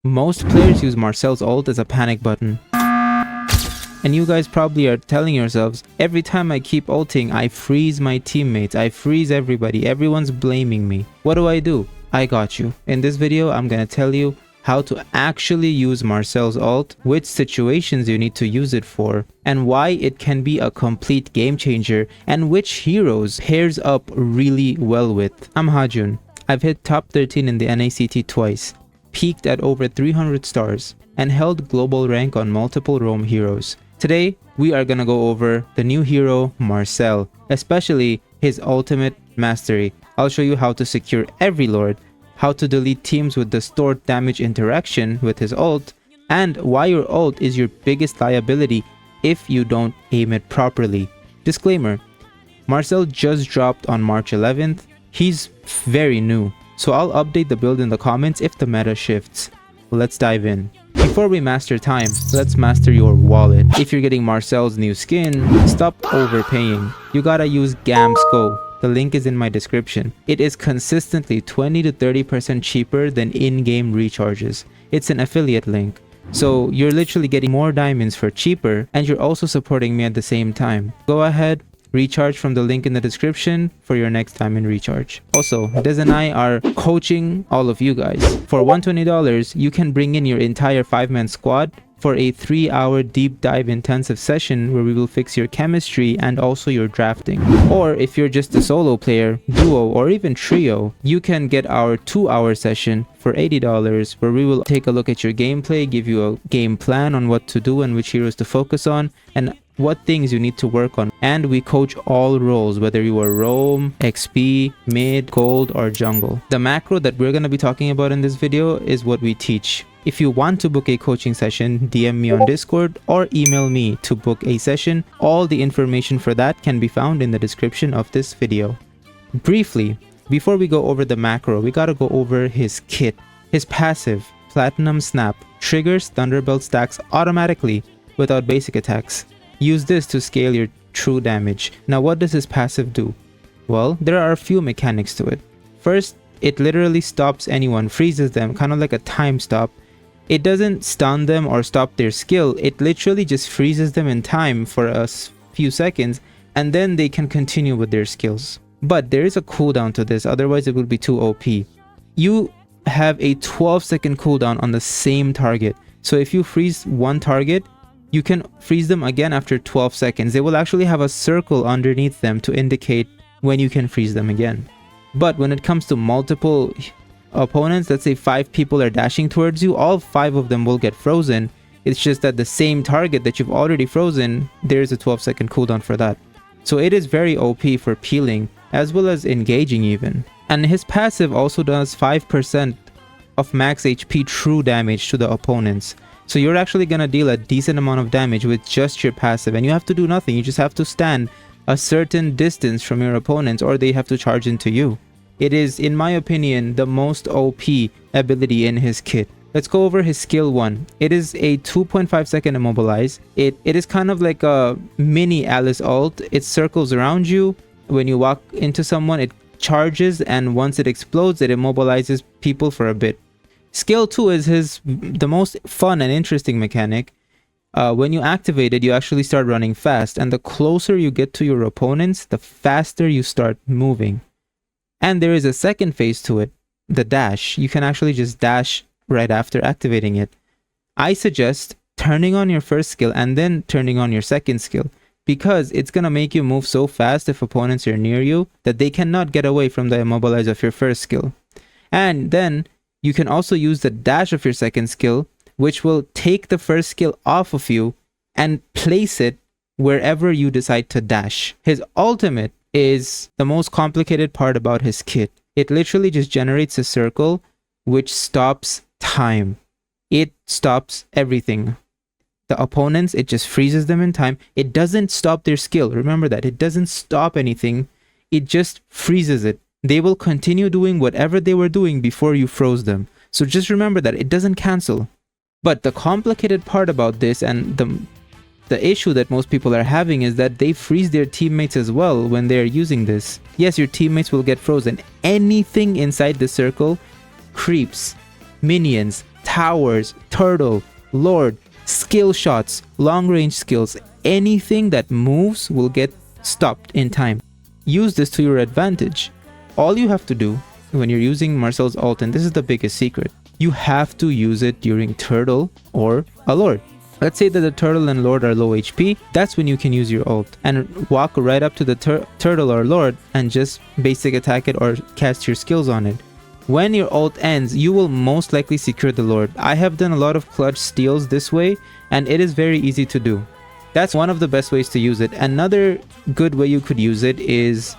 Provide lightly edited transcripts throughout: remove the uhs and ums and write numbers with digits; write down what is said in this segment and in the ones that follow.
Most players use Marcel's ult as a panic button. And you guys probably are telling yourselves, every time I keep ulting, I freeze my teammates, I freeze everybody, everyone's blaming me. What do? I got you. In this video, I'm gonna tell you how to actually use Marcel's ult, which situations you need to use it for, and why it can be a complete game changer, and which heroes pairs up really well with. I'm Hajun. I've hit top 13 in the NACT twice, peaked at over 300 stars, and held global rank on multiple roam heroes. Today, we are gonna go over the new hero, Marcel, especially his ultimate mastery. I'll show you how to secure every lord, how to delete teams with the stored damage interaction with his ult, and why your ult is your biggest liability if you don't aim it properly. Disclaimer, Marcel just dropped on March 11th. He's very new, so I'll update the build in the comments if the meta shifts. Let's dive in. Before we master time, let's master your wallet. If you're getting Marcel's new skin, stop overpaying. You gotta use Gamsco. The link is in my description. It is consistently 20 to 30% cheaper than in-game recharges. It's an affiliate link. So you're literally getting more diamonds for cheaper, and you're also supporting me at the same time. Go ahead, recharge from the link in the description for your next diamond recharge. Also, Des and I are coaching all of you guys. For $120, you can bring in your entire 5-man squad for a 3-hour deep dive intensive session where we will fix your chemistry and also your drafting. Or if you're just a solo player, duo, or even trio, you can get our 2-hour session for $80 where we will take a look at your gameplay, give you a game plan on what to do and which heroes to focus on, and what things you need to work on. And we coach all roles, whether you are roam, XP, mid, gold, or jungle. The macro that we're going to be talking about in this video is what we teach. If you want to book a coaching session, DM me on Discord or email me to book a session. All the information for that can be found in the description of this video. Briefly, before we go over the macro, we gotta go over his kit. His passive, Platinum Snap, triggers Thunderbolt stacks automatically without basic attacks. Use this to scale your true damage. Now what does his passive do? Well, there are a few mechanics to it. First, it literally stops anyone, freezes them, kind of like a time stop. It doesn't stun them or stop their skill, it literally just freezes them in time for a few seconds, and then they can continue with their skills. But there is a cooldown to this, otherwise it will be too OP. You have a 12-second cooldown on the same target. So if you freeze one target, you can freeze them again after 12 seconds. They will actually have a circle underneath them to indicate when you can freeze them again. But when it comes to multiple opponents, let's say 5 people are dashing towards you, all 5 of them will get frozen. It's just that the same target that you've already frozen, there's a 12-second cooldown for that. So it is very OP for peeling as well as engaging even. And his passive also does 5% of max HP true damage to the opponents. So you're actually gonna deal a decent amount of damage with just your passive, and you have to do nothing. You just have to stand a certain distance from your opponents or they have to charge into you. It is, in my opinion, the most OP ability in his kit. Let's go over his skill 1. It is a 2.5 second immobilize. It is kind of like a mini Alice ult. It circles around you. When you walk into someone, it charges, and once it explodes, it immobilizes people for a bit. Skill 2 is the most fun and interesting mechanic. When you activate it, you actually start running fast, and the closer you get to your opponents, the faster you start moving. And there is a second phase to it, the dash. You can actually just dash right after activating it. I suggest turning on your first skill and then turning on your second skill, because it's gonna make you move so fast if opponents are near you that they cannot get away from the immobilize of your first skill. And then you can also use the dash of your second skill, which will take the first skill off of you and place it wherever you decide to dash. His ultimate is the most complicated part about his kit. It literally just generates a circle which stops time. It stops everything. The opponents, it just freezes them in time. It doesn't stop their skill. Remember that. It doesn't stop anything. It just freezes it. They will continue doing whatever they were doing before you froze them. So just remember that. It doesn't cancel. But the complicated part about this, and the issue that most people are having, is that they freeze their teammates as well when they're using this. Yes, your teammates will get frozen. Anything inside the circle, creeps, minions, towers, turtle, lord, skill shots, long range skills, anything that moves will get stopped in time. Use this to your advantage. All you have to do when you're using Marcel's ult, and this is the biggest secret, you have to use it during turtle or a lord. Let's say that the turtle and lord are low HP, that's when you can use your ult and walk right up to the turtle or lord and just basic attack it or cast your skills on it. When your ult ends, you will most likely secure the lord. I have done a lot of clutch steals this way, and it is very easy to do. That's one of the best ways to use it. Another good way you could use it is,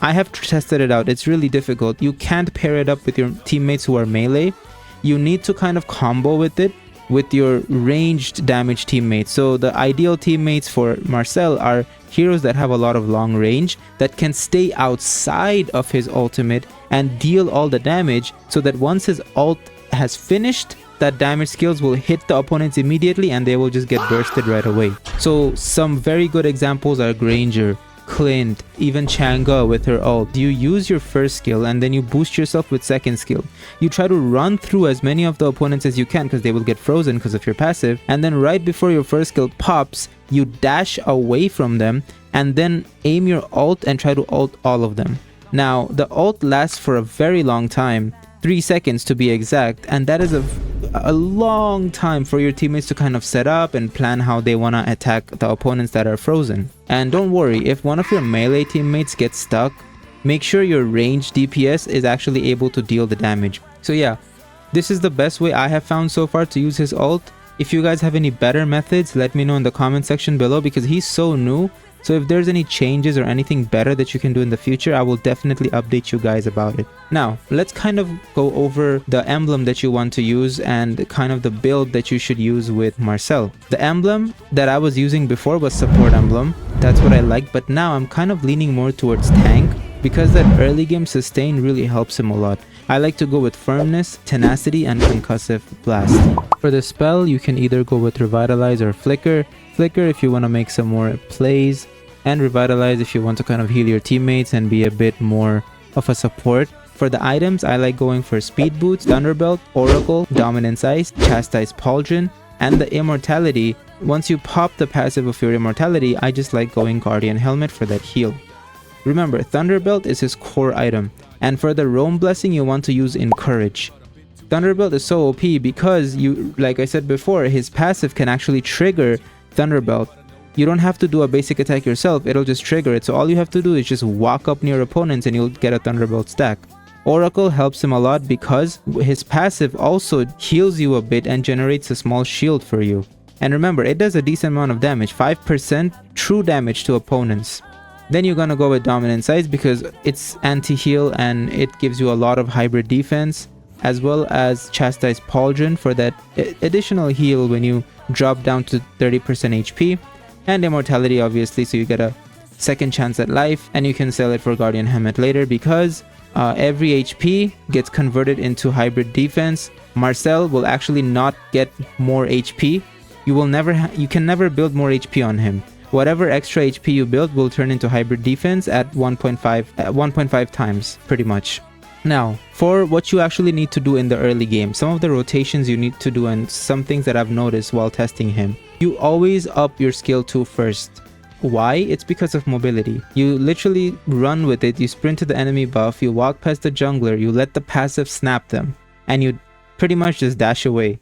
I have tested it out, it's really difficult. You can't pair it up with your teammates who are melee. You need to kind of combo with it with your ranged damage teammates. So the ideal teammates for Marcel are heroes that have a lot of long range, that can stay outside of his ultimate and deal all the damage, so that once his ult has finished, that damage skills will hit the opponents immediately and they will just get bursted right away. So some very good examples are Granger, Clint, even Chang'e with her ult. You use your first skill and then you boost yourself with second skill. You try to run through as many of the opponents as you can because they will get frozen because of your passive, and then right before your first skill pops, you dash away from them and then aim your ult and try to ult all of them. Now the ult lasts for a very long time, 3 seconds to be exact, and that is a long time for your teammates to kind of set up and plan how they want to attack the opponents that are frozen. And don't worry, if one of your melee teammates gets stuck, make sure your ranged DPS is actually able to deal the damage. So yeah, this is the best way I have found so far to use his ult. If you guys have any better methods, let me know in the comment section below, because he's so new. So if there's any changes or anything better that you can do in the future, I will definitely update you guys about it. Now, let's kind of go over the emblem that you want to use and kind of the build that you should use with Marcel. The emblem that I was using before was support emblem. That's what I like, but now I'm kind of leaning more towards tank, because that early game sustain really helps him a lot. I like to go with firmness, tenacity, and concussive blast. For the spell, you can either go with revitalize or flicker. Flicker if you want to make some more plays, and revitalize if you want to kind of heal your teammates and be a bit more of a support. For the items, I like going for speed boots, thunderbelt, oracle, dominance ice, chastise pauldron, and the immortality. Once you pop the passive of your immortality, I just like going guardian helmet for that heal. Remember, thunderbelt is his core item, and for the roam blessing you want to use encourage. Thunderbelt is so OP because you, like I said before, his passive can actually trigger Thunderbelt. You don't have to do a basic attack yourself, it'll just trigger it. So all you have to do is just walk up near opponents and you'll get a Thunderbolt stack. Oracle helps him a lot because his passive also heals you a bit and generates a small shield for you. And remember, it does a decent amount of damage, 5% true damage to opponents. Then you're gonna go with Dominant Size because it's anti-heal and it gives you a lot of hybrid defense, as well as Chastise Pauldron for that additional heal when you drop down to 30% HP, and Immortality obviously, so you get a second chance at life, and you can sell it for Guardian Helmet later because every HP gets converted into hybrid defense. Marcel will actually not get more HP. You can never build more HP on him. Whatever extra HP you build will turn into hybrid defense at 1.5 times pretty much. Now, for what you actually need to do in the early game, some of the rotations you need to do and some things that I've noticed while testing him. You always up your skill 2 first. Why? It's because of mobility. You literally run with it, you sprint to the enemy buff, you walk past the jungler, you let the passive snap them, and you pretty much just dash away.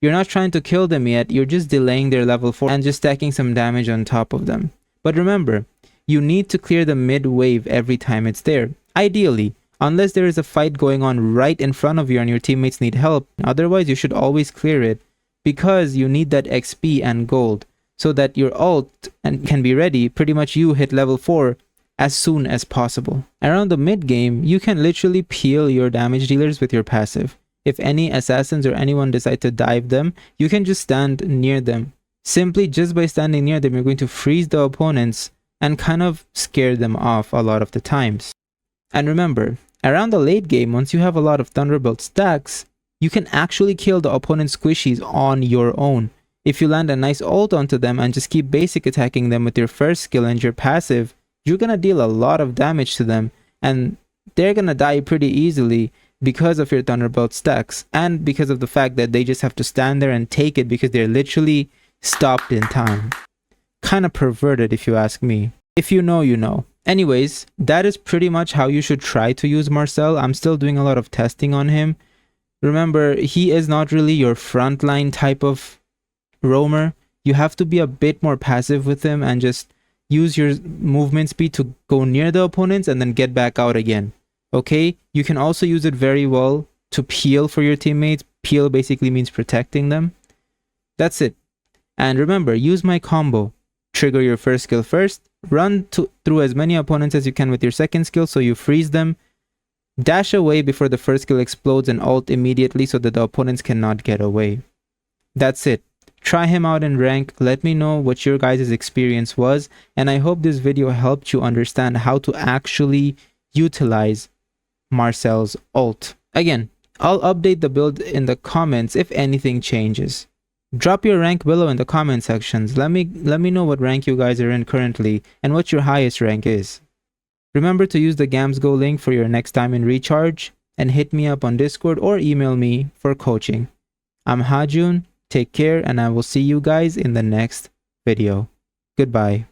You're not trying to kill them yet, you're just delaying their level 4 and just stacking some damage on top of them. But remember, you need to clear the mid wave every time it's there. Ideally, unless there is a fight going on right in front of you and your teammates need help. Otherwise, you should always clear it because you need that XP and gold so that your ult can be ready. Pretty much you hit level 4 as soon as possible. Around the mid game, you can literally peel your damage dealers with your passive. If any assassins or anyone decide to dive them, you can just stand near them. Simply just by standing near them, you're going to freeze the opponents and kind of scare them off a lot of the times. And remember, around the late game, once you have a lot of Thunderbolt stacks, you can actually kill the opponent's squishies on your own. If you land a nice ult onto them and just keep basic attacking them with your first skill and your passive, you're gonna deal a lot of damage to them and they're gonna die pretty easily because of your Thunderbolt stacks, and because of the fact that they just have to stand there and take it because they're literally stopped in time. Kind of perverted if you ask me. If you know, you know. Anyways, that is pretty much how you should try to use Marcel. I'm still doing a lot of testing on him. Remember, he is not really your frontline type of roamer. You have to be a bit more passive with him and just use your movement speed to go near the opponents and then get back out again. Okay? You can also use it very well to peel for your teammates. Peel basically means protecting them. That's it. And remember, use my combo. Trigger your first skill first. Run through as many opponents as you can with your second skill so you freeze them. Dash away before the first skill explodes and ult immediately so that the opponents cannot get away. That's it. Try him out in rank. Let me know what your guys' experience was. And I hope this video helped you understand how to actually utilize Marcel's ult. Again, I'll update the build in the comments if anything changes. Drop your rank below in the comment sections. Let me know what rank you guys are in currently and what your highest rank is. Remember to use the GamsGo link for your next time in recharge and hit me up on Discord or email me for coaching. I'm Hajun. Take care and I will see you guys in the next video. Goodbye.